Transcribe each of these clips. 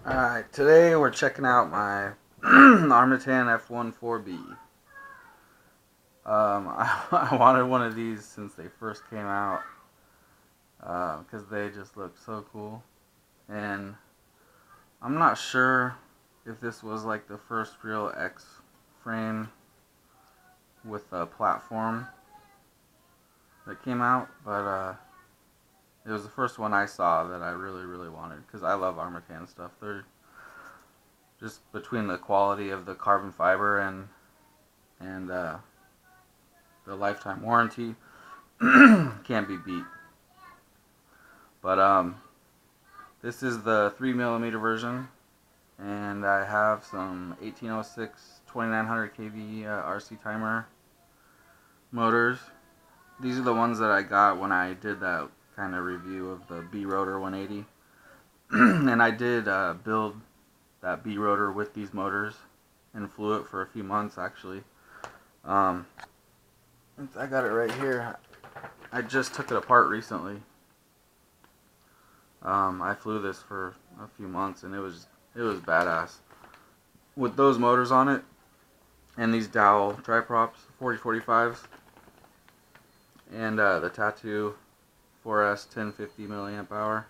Alright, today we're checking out my armattan f14b. I wanted one of these since they first came out because they just look so cool. And I'm not sure if this was like the first real X frame with a platform that came out, but it was the first one I saw that I really wanted because I love armattan stuff. They're just between the quality of the carbon fiber and the lifetime warranty can't be beat. But this is the 3mm version, and I have some 1806 2900 kV RC timer motors. These are the ones that I got when I did that kind of review of the B rotor 180. And I did build that B rotor with these motors and flew it for a few months actually. I got it right here. I just took it apart recently. I flew this for a few months and it was badass. With those motors on it and these dowel tri-props, 4045s, and the Tattoo 4S 1050 milliamp hour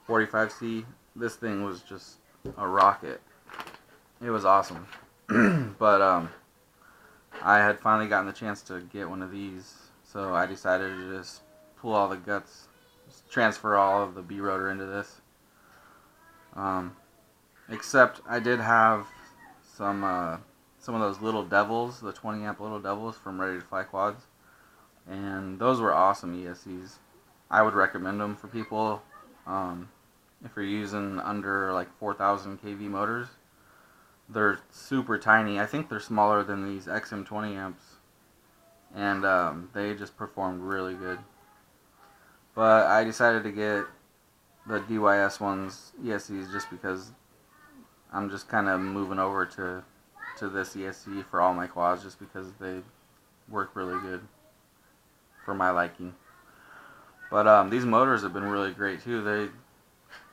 45C, this thing was just a rocket. It was awesome. But I had finally gotten the chance to get one of these, so I decided to just pull all the guts, just transfer all of the B rotor into this. Except I did have some of those little devils, the 20 amp little devils from Ready to Fly Quads, and those were awesome ESCs. I would recommend them for people if you're using under like 4,000 kV motors. They're super tiny. I think they're smaller than these XM20 amps, and they just performed really good. But I decided to get the DYS ones, ESCs, just because I'm just kind of moving over to this ESC for all my quads, just because they work really good for my liking. But these motors have been really great too.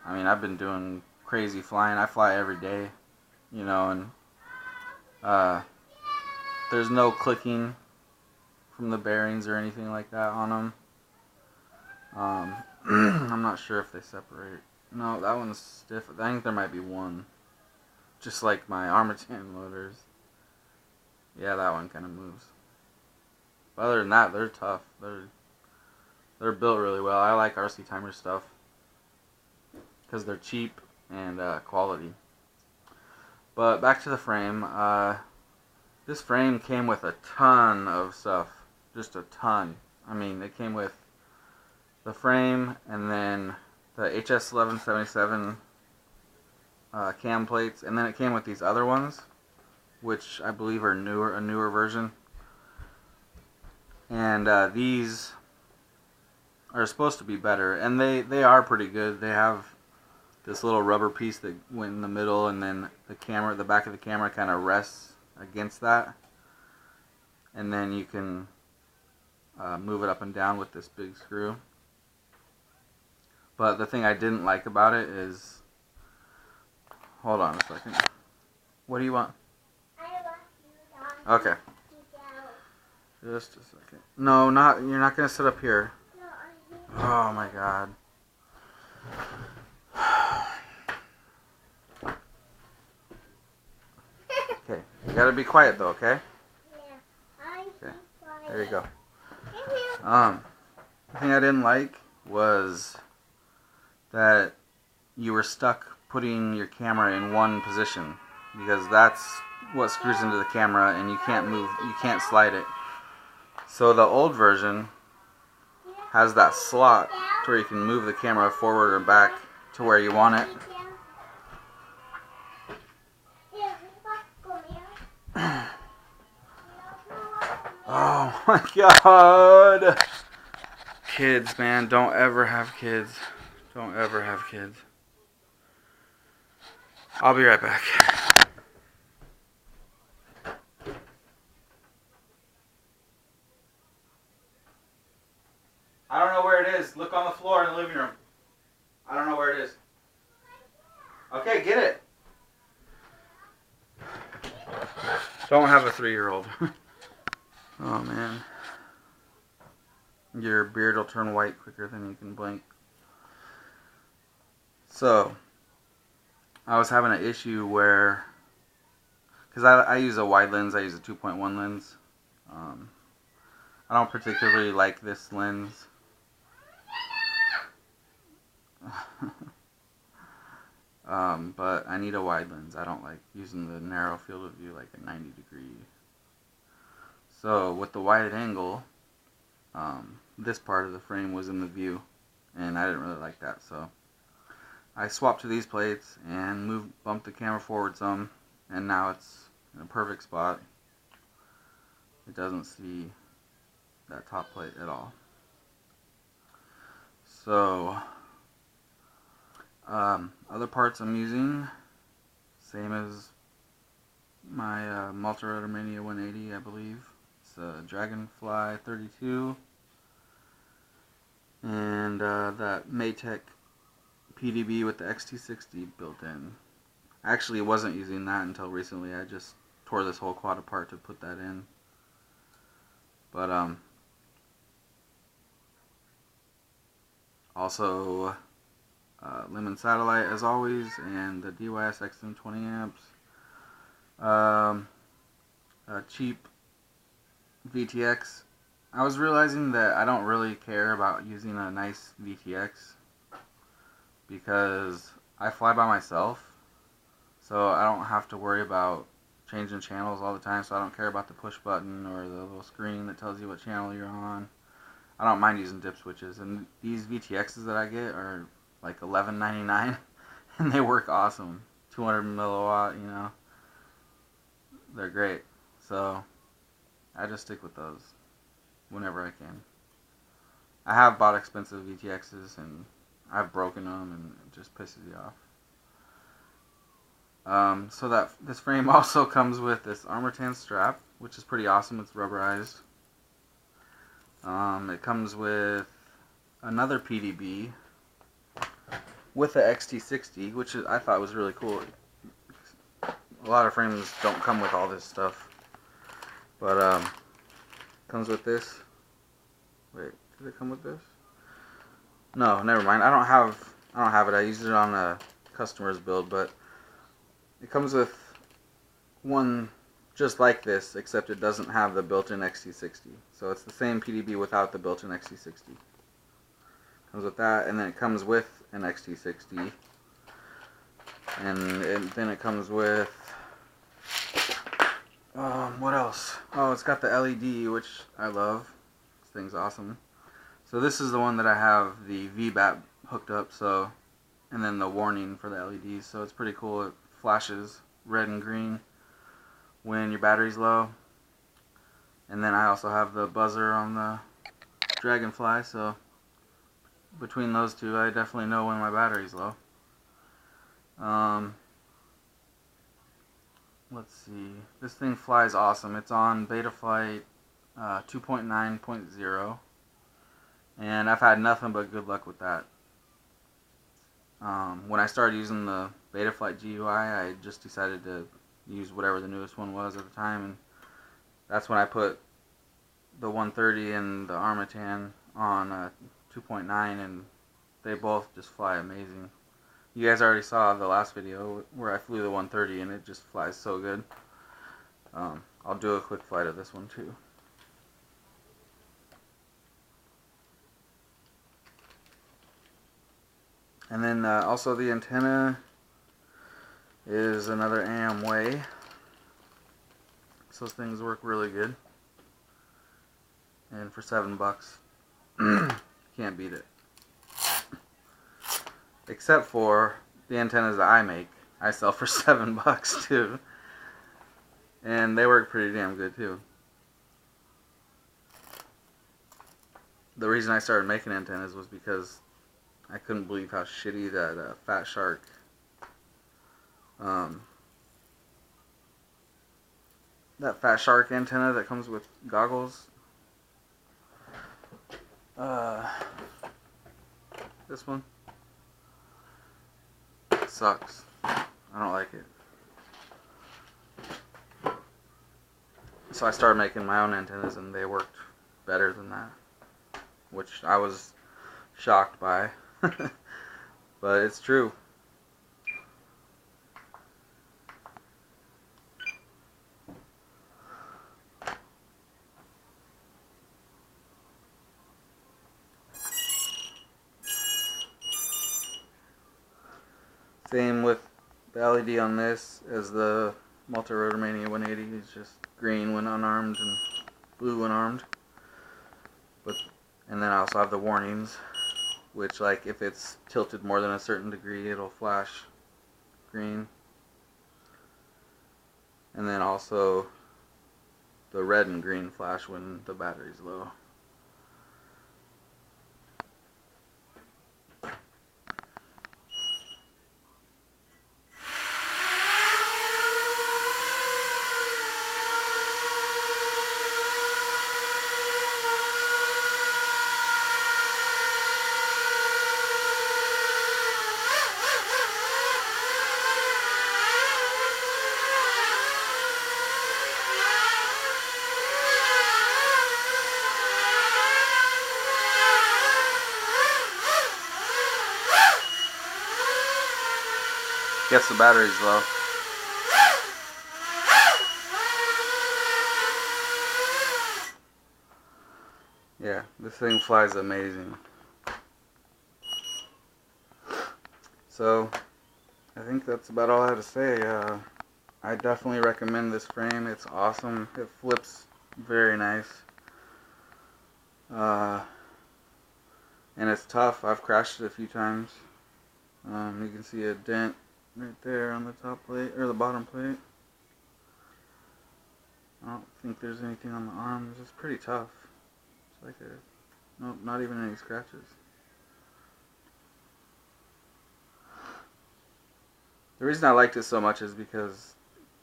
I've been doing crazy flying. I fly every day, and there's no clicking from the bearings or anything like that on them. I'm not sure if they separate. No, that one's stiff. I think there might be one, just like my armattan motors. Yeah, that one kind of moves. But other than that, they're tough. They're built really well. I like RC timer stuff because they're cheap and quality. But back to the frame. This frame came with a ton of stuff, just a ton. It came with the frame and then the HS 1177 cam plates, and then it came with these other ones, which I believe are a newer version. And these are supposed to be better, and they are pretty good. They have this little rubber piece that went in the middle, and then the back of the camera kind of rests against that, and then you can move it up and down with this big screw. But the thing I didn't like about it is, hold on a second. What do you want? Okay. Just a second. No, you're not gonna sit up here. Oh my god. Okay, you gotta be quiet though, okay? Okay, there you go. The thing I didn't like was that you were stuck putting your camera in one position, because that's what screws into the camera and you can't slide it. So the old version has that slot to where you can move the camera forward or back to where you want it. Oh my god! Kids, man, don't ever have kids. Don't ever have kids. I'll be right back. I don't know where it is. Look on the floor in the living room. I don't know where it is. Don't have a 3-year-old. Oh man. Your beard will turn white quicker than you can blink. So, I was having an issue where, because I use a wide lens, I use a 2.1 lens. I don't particularly like this lens. But I need a wide lens. I don't like using the narrow field of view like a 90 degree. So with the wide angle, this part of the frame was in the view, and I didn't really like that. So I swapped to these plates and bumped the camera forward some, and now it's in a perfect spot. It doesn't see that top plate at all. So other parts I'm using, same as my Multi-Rotor Mania 180, I believe. It's a Dragonfly 32, and that Maytech PDB with the XT60 built in. I actually wasn't using that until recently. I just tore this whole quad apart to put that in. But also Lemon Satellite as always, and the DYS XM 20 amps. A cheap VTX. I was realizing that I don't really care about using a nice VTX because I fly by myself, so I don't have to worry about changing channels all the time, so I don't care about the push button or the little screen that tells you what channel you're on. I don't mind using dip switches, and these VTXs that I get are like $11.99 and they work awesome. 200 milliwatt, you know. They're great. So I just stick with those whenever I can. I have bought expensive VTXs and I've broken them, and it just pisses you off. So that this frame also comes with this armattan strap, which is pretty awesome. It's rubberized. It comes with another PDB with the XT60, which I thought was really cool. A lot of frames don't come with all this stuff, but comes with this. Wait, did it come with this? No, never mind. I don't have it. I used it on a customer's build, but it comes with one just like this, except it doesn't have the built-in XT60. So it's the same PDB without the built-in XT60. Comes with that, and then it comes with an XT60, and then it comes with what else? Oh, it's got the LED, which I love. This thing's awesome. So this is the one that I have the VBAP hooked up, so, and then the warning for the LEDs, so it's pretty cool. It flashes red and green when your battery's low. And then I also have the buzzer on the Dragonfly, so between those two I definitely know when my battery's low. Let's see. This thing flies awesome. It's on Betaflight 2.9.0, and I've had nothing but good luck with that. When I started using the Betaflight GUI, I just decided to use whatever the newest one was at the time, and that's when I put the 130 and the Armattan on 2.9, and they both just fly amazing. You guys already saw the last video where I flew the 130, and it just flies so good. I'll do a quick flight of this one too. And then also the antenna is another Amway. So those things work really good. And for $7, can't beat it. Except for the antennas that I make, I sell for $7 too. And they work pretty damn good too. The reason I started making antennas was because I couldn't believe how shitty that Fat Shark that Fat Shark antenna that comes with goggles. This one sucks. I don't like it. so I started making my own antennas, and they worked better than that, which I was shocked by. But it's true. Same with the LED on this as the Multi-Rotor Mania 180. It's just green when unarmed and blue when armed. And then I also have the warnings, which, like, if it's tilted more than a certain degree, it'll flash green. And then also the red and green flash when the battery's low. Gets the batteries low. Yeah, this thing flies amazing. So, I think that's about all I have to say. I definitely recommend this frame. It's awesome. It flips very nice. And it's tough. I've crashed it a few times. You can see a dent right there on the top plate, or the bottom plate. I don't think there's anything on the arms. It's pretty tough. It's like nope, not even any scratches. The reason I liked it so much is because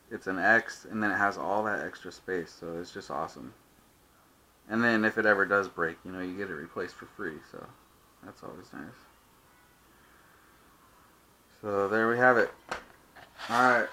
it's an X, and then it has all that extra space, so it's just awesome. And then if it ever does break, you know, you get it replaced for free, so that's always nice. So there we have it. Alright.